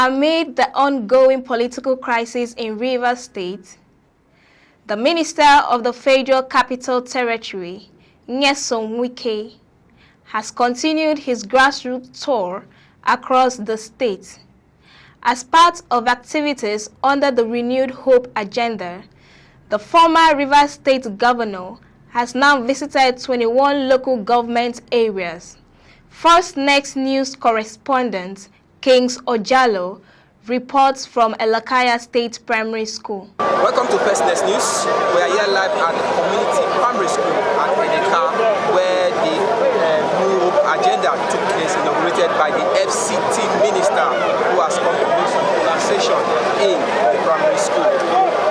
Amid the ongoing political crisis in Rivers State, the Minister of the Federal Capital Territory, Wike, has continued his grassroots tour across the state. As part of activities under the Renewed Hope agenda, the former Rivers State Governor has now visited 21 local government areas. First Next News correspondent Kings Ojalo reports from Elakaya State Primary School. Welcome to First Next News. We are here live at the community primary school at Elaka, where the New Hope agenda took place, inaugurated by the FCT minister, who has come to make some conversation in the primary school.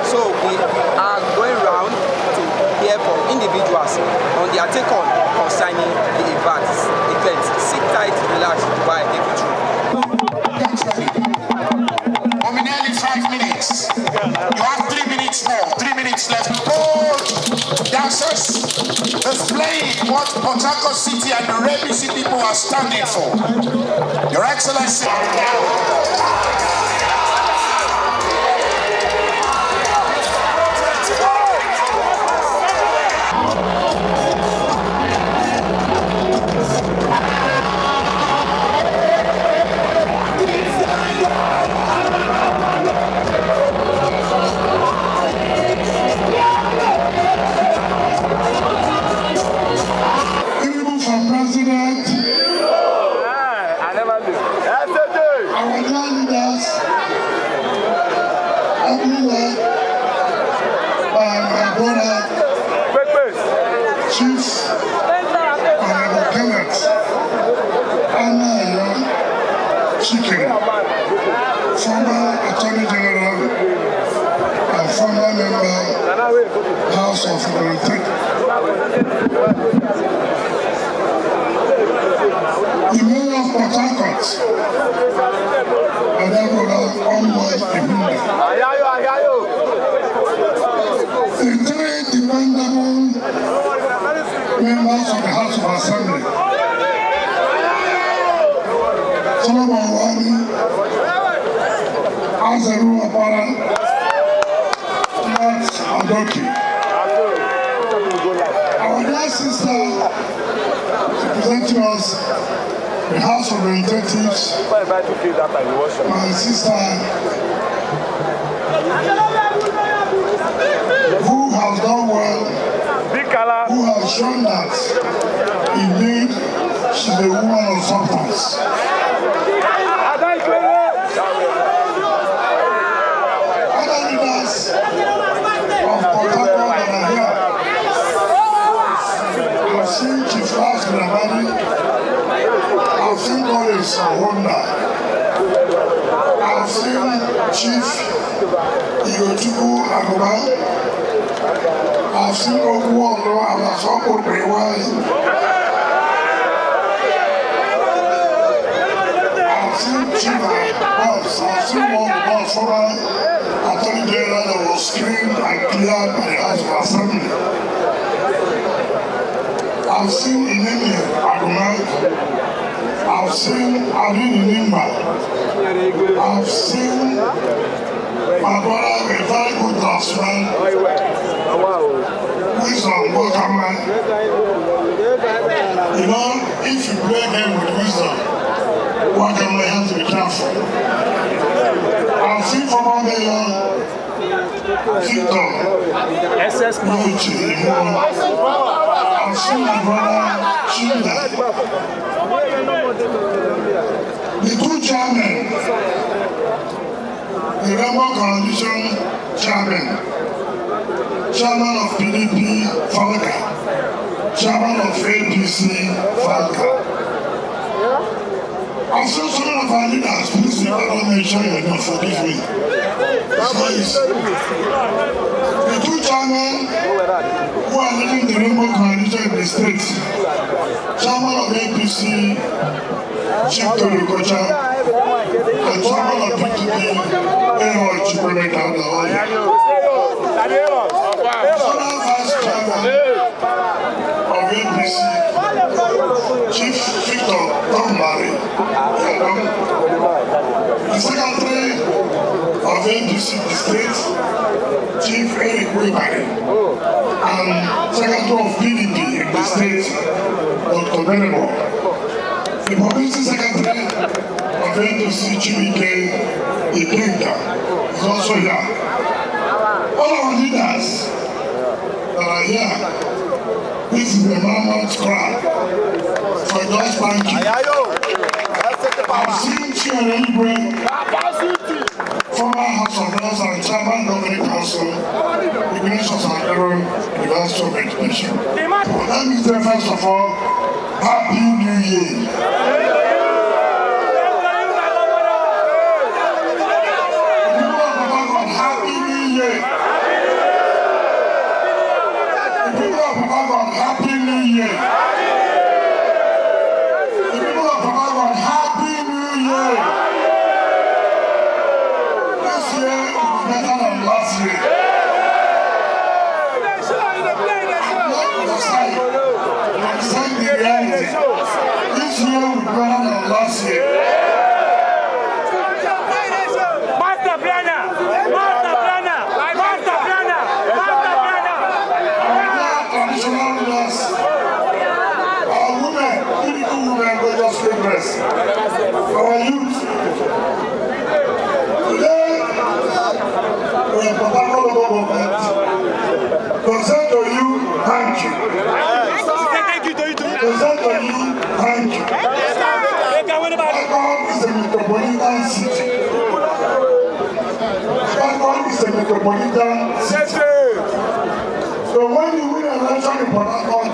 So we are going around to hear from individuals on their take on concerning the event. Sit tight, relax, while I take you through. Nominally 5 minutes. You have 3 minutes more. 3 minutes left. Bold dancers displaying what Port Harcourt City and the Rebisi people are standing for. Your Excellency. Former Attorney General and former member House of Representatives. The mayor of Port Harcourt, the 3 dependable members of the House of Assembly, Solomon Wani, Azaru Apara, Matt Adoki. Our dear sister representing us, the House of Representatives, my sister, who has done well, who has shown that indeed she's a woman of substance. Other leaders of Port Harcourt that are here, I've seen Chief Lars Minabani, I've seen Boris Awonda, I've seen Chief Iyotubu Agoba, I've seen Ogwuono Alasoko Bewai, I've seen Chief Boss, I've seen one boss former Attorney General that was screened and cleared by the House of Assembly. I've seen Inemi Agumai, I've seen Adin Nimba, I've seen my brother, a very good draftsman, Wisdom, welcome man. You know, if you play a game with wisdom, one can have to be careful. I've seen former mayor Victor Yuchi, I've seen my brother Childa, the 2 chairmen, the Rebel Coalition chairman, chairman of PDP, Falka, chairman of APC, Falka. I've seen some of our leaders, please, if I don't mention your name, forgive me. The 2 chairmen who are leading the Rebel Coalition in the state, chairman of APC, Chief Tolukocha, and chairman of PDP, Aaron Chikwemeka. Former vice chairman of APC, Chief Victor Tombari, Secretary of NDC State, Chief Eric Wike, and Secretary of PDP in the state, Dr. Benebo. The Publicity Secretary of NDC, Chibike Ikinda, is also here. All our leaders that are here, this is the mammoth crowd for God's banking. I've seen Chairman former House of Reps and Chairman Governing Council, Ignatius and Aaron, University of Education. Let me say first of all, Happy New Year. Happy New Year. The people of Papa, Happy New Year. The people of Papa, Happy New Year. This year is better than last year. Understand the reality. This year will be better than last year. Our youth. Today, we are Papa government. Present to you, thank you. Present to you, thank you. Bangkok is a metropolitan city. Bangkok is a metropolitan city. So when you win an election in Bangkok,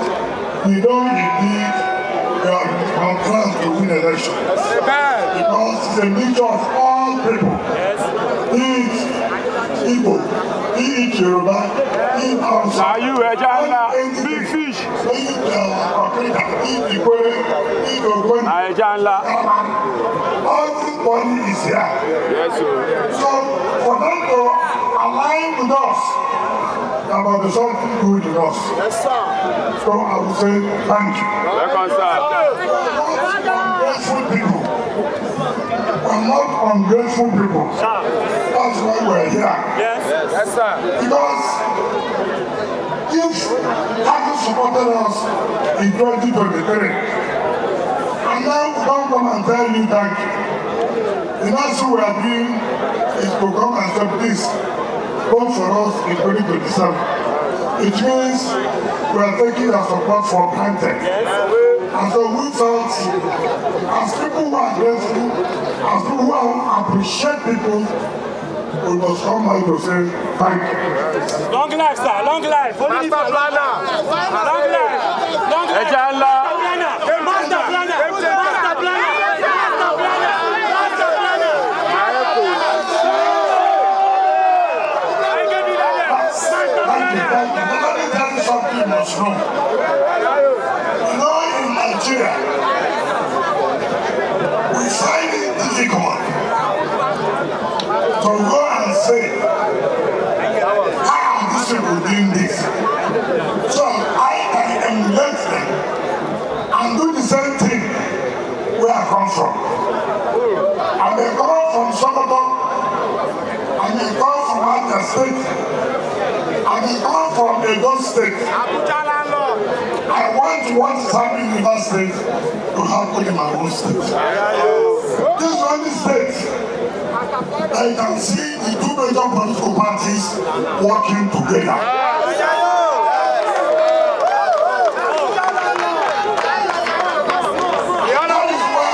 you don't indeed on plan to win election. Because it's a mixture of all people. Be it Igbo, be it Yoruba, be it Hausa. Are you a Jana? Big fish. Be it Africa, be it Igbo, be it Ogoni. Everybody is here. Yes, sir. So for them to align with us, about the something good in us. Yes, sir. So I will say thank you. Welcome, sir. Ungrateful people. We're not ungrateful people. That's why we're here. Yes, yes, sir. Because if having supported us in 2023, and now we don't come and tell you thank you, the next thing we are doing is to come and say please vote for us in 2027. It means we are taking our support for granted. And so we felt, as people who are grateful, as people who appreciate people, we must come out to say thank you. Long life, sir. Long life. Master planner. Long life. Long life. Ejala. Master planner. Master planner. Master planner. Master planner. Let me tell you something you must know. You know, in Nigeria, we find it difficult to go and say, how are these people doing this? So I can emulate them and do the same thing where I come from. I may come from Sokoto, I may come from Abia State, I may come from Edo State. I want what is happening in that state to happen in my own state. This is only state that you can see the two major political parties working together. That is why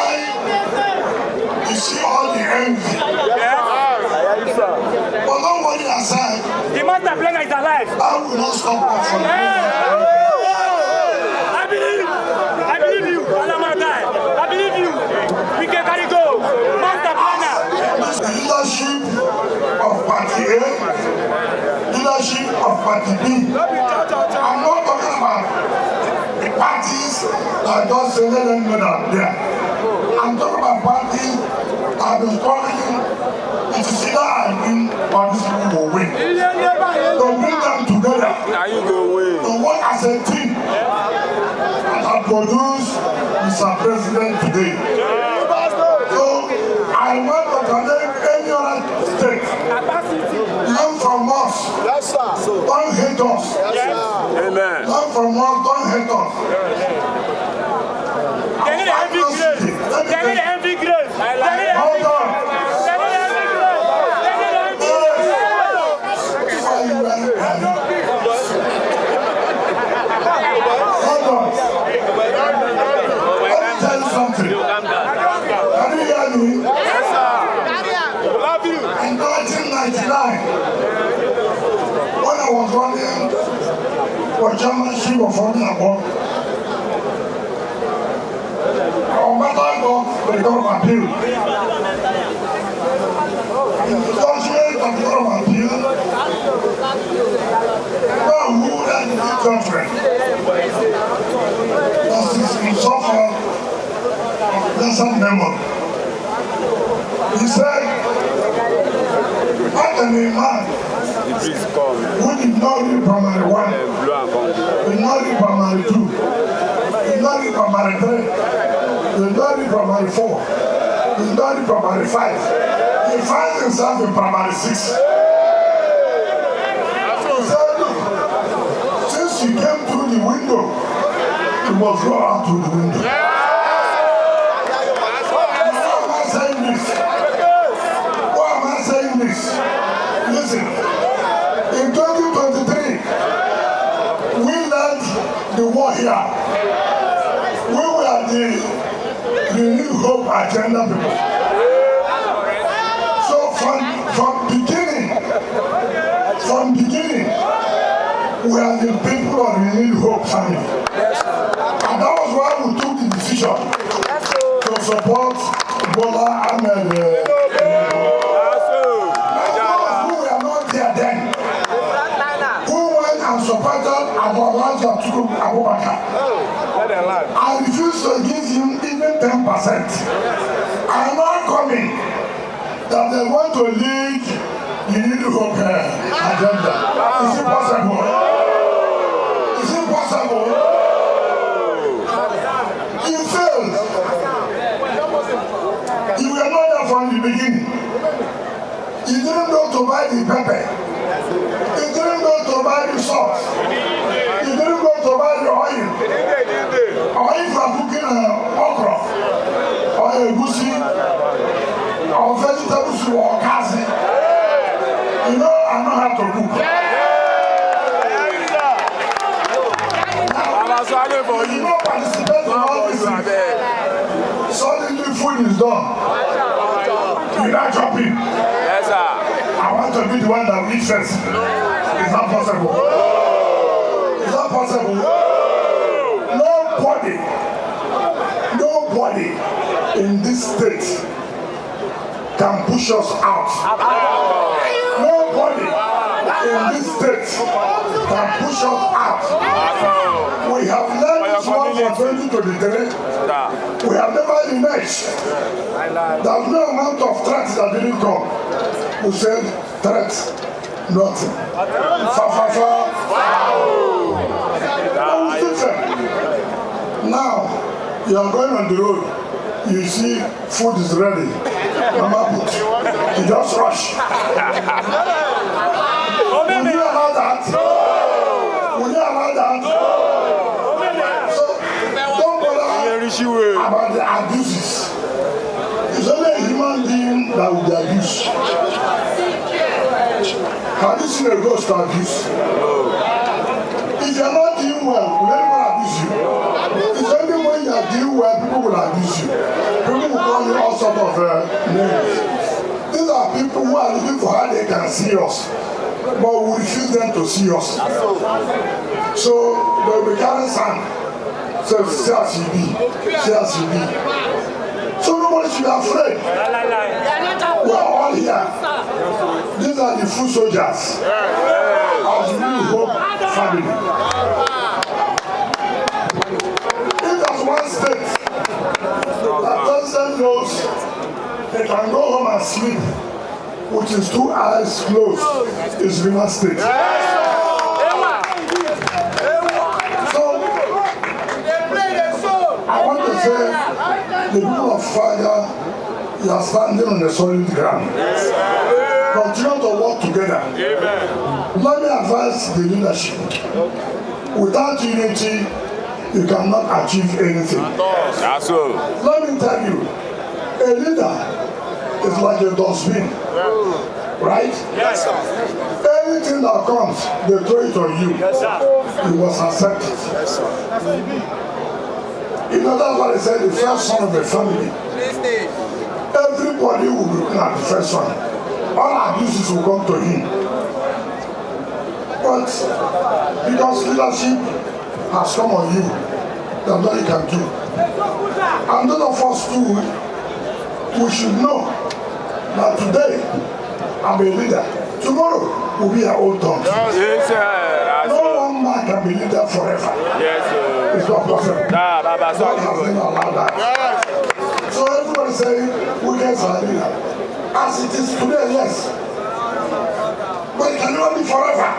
you see all the envy. But nobody has said, The master planner is alive. I will not stop us from I believe you. I believe you. We can carry go. Master planner. the leadership of Party A, leadership of Party B. I'm not talking about the parties that just say let them know that there. I'm talking about parties that have been struggling. It is either I win or these people will win. To bring them together, Now you go away. to work as a team, and have produced Mr. President today. So I want to challenge us. Amen. Learn from us, don't hate us. They need heavy grace. They need heavy grace. Hold on. Hold on. Let me tell you something. Can you hear me? Yes, sir. Love you. In 1999, when I was running for chairmanship of Formula One, our matter got the Court of Appeal. In the judgment of the Court of Appeal, God ruled that in the judgment. Justice Mustafa of Blessed Memory. He said, how can a man who did not read primary 1, did not read primary 2, did not read primary 3, did not read primary 4, did not read primary 5, he finds himself in primary 6. He said, look, since you came through the window, you must go out through the window. Listen, in 2023, we led the war here. We were the Renewed Hope Agenda people. So from beginning, we are the people of the Renewed Hope family. And that was why we took the decision to support Bola Ahmed. I refuse to give him even 10%. I'm not coming that they want to lead the Renewed Hope agenda. Is it possible? Is it possible? You failed. You were not there from the beginning. You didn't go to buy the pepper. You didn't go to buy the salt. You didn't go to buy the oil. Or if you are cooking okra, or egusi, or vegetables or kasi, you know I know how to cook. Now, you don't participate in all this things. Suddenly food is done. You not chopping. Yes, sir. I want to be the one that will eat first. It's not possible. It's not possible. Nobody in this state can push us out. Nobody in this state can push us out. We have learned this one from 2023. We have never emerged. There's no amount of threats that didn't come. We said threats, nothing. Now, you are going on the road, you see food is ready. Mama put, you just rush. Will you allow that? Will you allow that? So, don't bother about the abuses. It's only a human being that will be abused. Have you seen a ghost abuse? If you are not doing well, will anyone abuse you? It's only when you are doing well, people will abuse you. People will call you all sorts of names. These are people who are looking for how they can see us, but we refuse them to see us. So they will be carrying sand. So say as you be, say as you be. So nobody should be afraid. We are all here. These are the foot soldiers of the Renewed Hope family. If there's one state that President knows they can go home and sleep with his 2 eyes closed, it's Rivers State. So I want to say, the people of Fire, you are standing on the solid ground. Continue to work together. Amen. Let me advise the leadership. Without unity, you cannot achieve anything. That's all. Let me tell you, a leader is like a dustbin, right? Yes, sir. Anything that comes, they throw it on you. Yes, sir. You must accept it. Yes, sir. You know that's what I said, the first son of a family. Everybody will be looking at the first son. All abuses will come to him. But because leadership has come on you, that's what you can do. And none of us too, we should know that today I'm a leader. Tomorrow will be our own turn. Yes, sir. No one man can be leader forever. Yes, sir. It's not possible. Nah, Baba, God has never allowed that. So everybody saying we get our leader. As it is today, yes. But it can never be forever.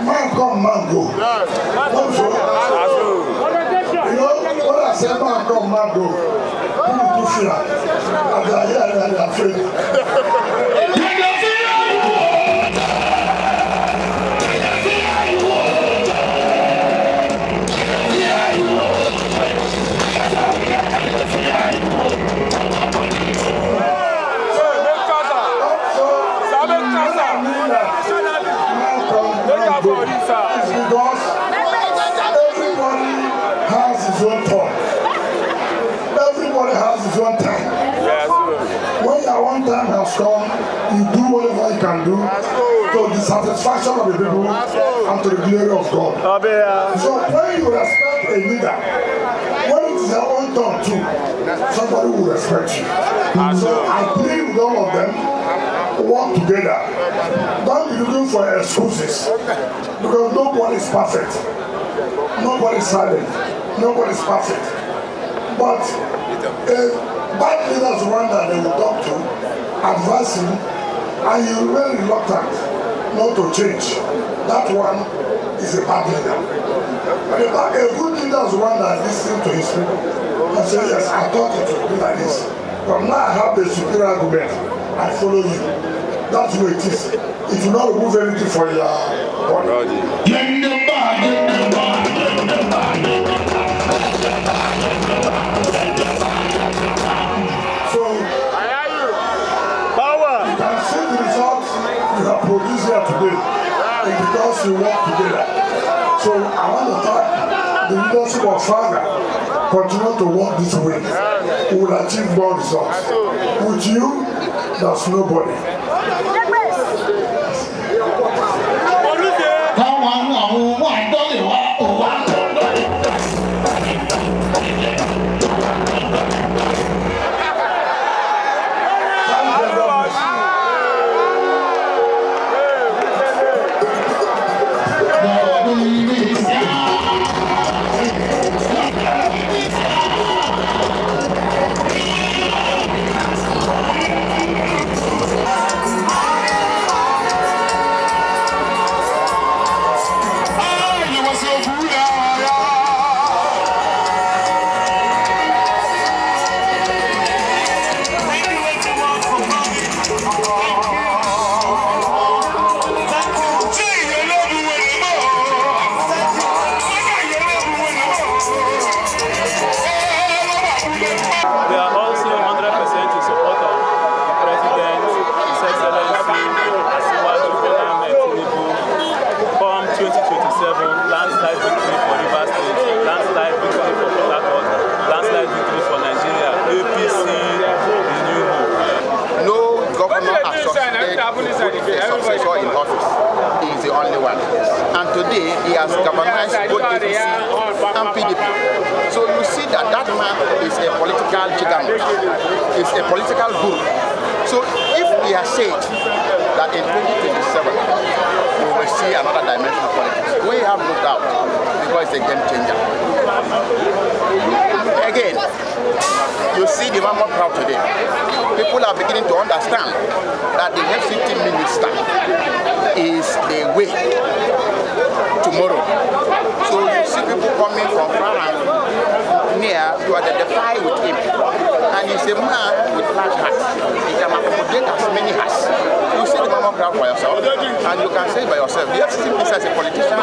Man come, man go. Don't you? You know, when I say man come, man go, people do fear. And they are here and they are afraid. Come, you do whatever you can do to the satisfaction of the people and to the glory of God. So when you respect a leader, when it is your own turn too, somebody will respect you. So I plead with all of them, work together. Don't be looking for excuses, because nobody is perfect. Nobody is silent. Nobody is perfect. But bad leaders one that they will talk to, advise him, and you remain reluctant not to change. That one is a bad leader. A good leader is one that listens to his people and says, yes, I thought it would be like this. But now I have the superior argument. I follow you. That's what it is. It will not remove anything for your body. Produce here today is because we work together. So I want to thank the leadership of Father. Continue to work this way. We will achieve more results. With you, there's nobody. He has galvanized both APC and PDP. So you see that that man is a political gigant, is a political guru. So if he has said that in 2027 we will see another dimension of politics, we have no doubt because it's a game changer. Again, you see the Mammoth crowd today. People are beginning to understand that the FCT minister is the way tomorrow. So you see people coming from far and near to identify with him. And he's a man with large heart. He can accommodate as many hearts. out for yourself, and you can say by yourself, the FCT minister is a politician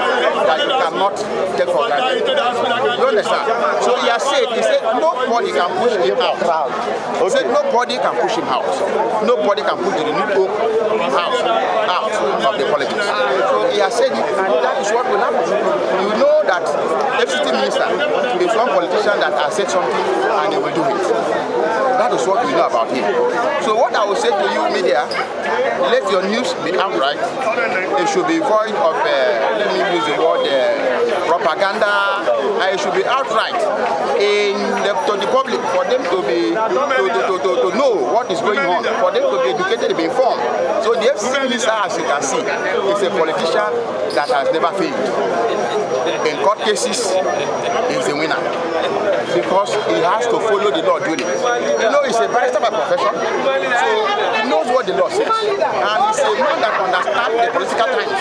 that you cannot take for granted. You understand? So he said nobody can push him out. He said nobody can push him out. Nobody can push the new house out of the politics. So he has said it, and that is what will happen. You know that FCT minister is one politician that has said something and he will do it. That is what we know about him. So what I will say to you, media, let your news be outright. It should be void of, let me use the word, propaganda. It should be outright to the public, for them to be to know what is going on, for them to be educated, to be informed. So the FCT minister, as you can see, is a politician that has never failed. In court cases, he is a winner because he has to follow the law duly. You know, he's a barrister by profession, so he knows what the law says, and he's a man that understands the political times.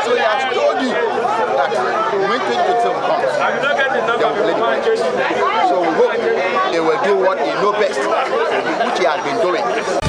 So he has told you that when 2027 comes, they will play the politics. So we hope he will do what he knows best, which he has been doing.